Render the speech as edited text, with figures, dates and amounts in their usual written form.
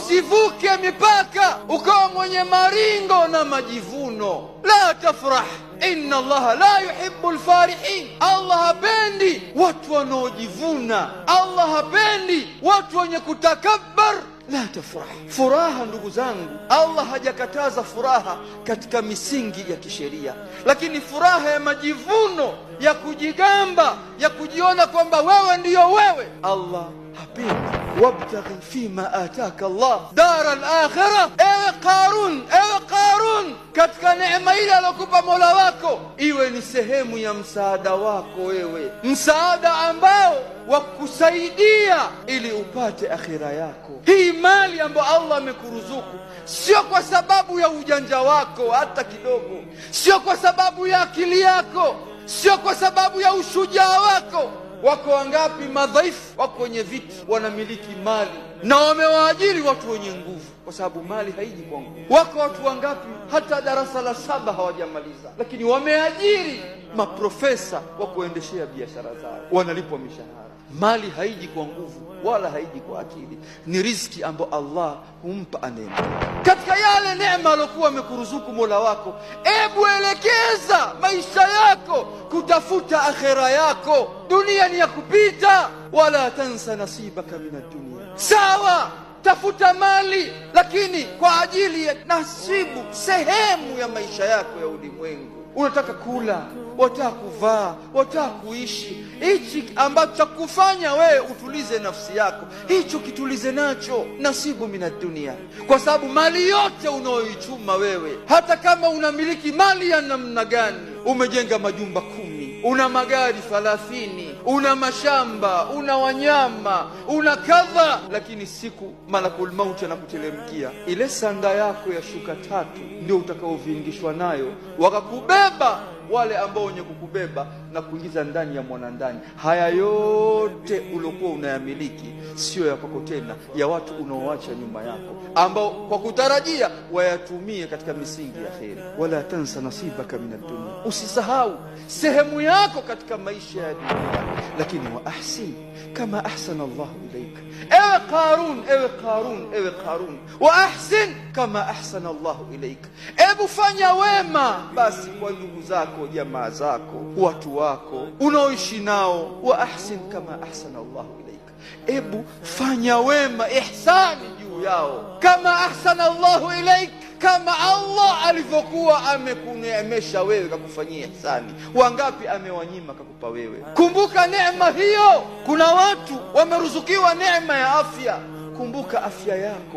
Usivuke mipaka ukawa mwenye maringo na majivuno. La tafrah, inna Allaha la yuhibbu alfarihin. Allah hapendi watu wanaojivuna. Allah hapendi watu wenye kutakabbar. La tafrah. Furaha, ndugu zangu, Allah hajakataza furaha katika misingi ya kisheria, lakini furaha ya majivuno, ya kujigamba, ya kujiona kwamba wewe ndiyo wewe, Allah hapendi. Wabtaghi fima ataka Allah dara al-akhirah. Ewe Qarun, katika neema ile alokupa Mola wako iwe ni sehemu ya msaada wako wewe, msaada ambao wakusaidia ili upate akhira yako. Hii mali ambayo Allah amekuruzuku sio kwa sababu ya ujanja wako hata kidogo, sio kwa sababu ya akili yako, sio kwa sababu ya ushujaa wako. Wako wangapi madhaifu wako wenye viti wanamiliki mali na wamewaajiri watu wenye nguvu, kwa sababu mali haiji kwa nguvu. Wako watu wangapi hata darasa la 7 hawajamaliza, lakini wameajiri maprofesa wa kuendeshea biashara zao, wanalipwa mishahara. Mali haiji kwa nguvu wala haiji kwa akili, ni riziki ambayo Allah humpa anayemtaka. Katika yale neema alokuwa amekuruzuku Mola wako, ebu elekeza maisha yako kutafuta akhera yako. Dunia ni ya kupita. Wala tansa nasibaka minad dunia. Sawa, tafuta mali, lakini kwa ajili ya nasibu, sehemu ya maisha yako ya ulimwengu. Unataka kula, wataka kuvaa, wataka kuishi, hichi ambacho cha kufanya wewe utulize nafsi yako, hicho kitulize nacho. Nasibu minad dunia, kwa sababu mali yote unaoichuma wewe, hata kama unamiliki mali ya namna gani, umejenga majumba 10, una magari 30, una mashamba, una wanyama, una kadha, lakini siku malakul mauti anakutelemkia, ile sanda yako ya shuka 3 ndio utakaovingishwa nayo, wakakubeba wale ambao wenye kukubeba na kuingiza ndani ya mwanandani. Haya yote uliokuwa unayamiliki sio ya kwako tena, ya watu unaoacha nyuma yako, ambao kwa kutarajia wayatumie katika misingi ya kheri. Wala tansa nasibaka minad dunya, usisahau sehemu yako katika maisha ya dunia, lakini wa ahsin kama ahsana Allah ilaika. Ewe Qarun, wa ahsin kama ahsana Allah ilaika. Ebu fanya wema basi kwa ndugu zako, jamaa zako, watu wako unaoishi nao. Wa ahsin kama ahsana Allah ilaika. Ebu fanya wema, ihsani juu yao, kama ahsana Allah ilaika, kama Allah alivyokuwa amekuneemesha wewe kakufanyia ihsani. Wangapi amewanyima kakupa wewe? Kumbuka neema hiyo. Kuna watu wameruzukiwa neema ya afya. Kumbuka afya yako,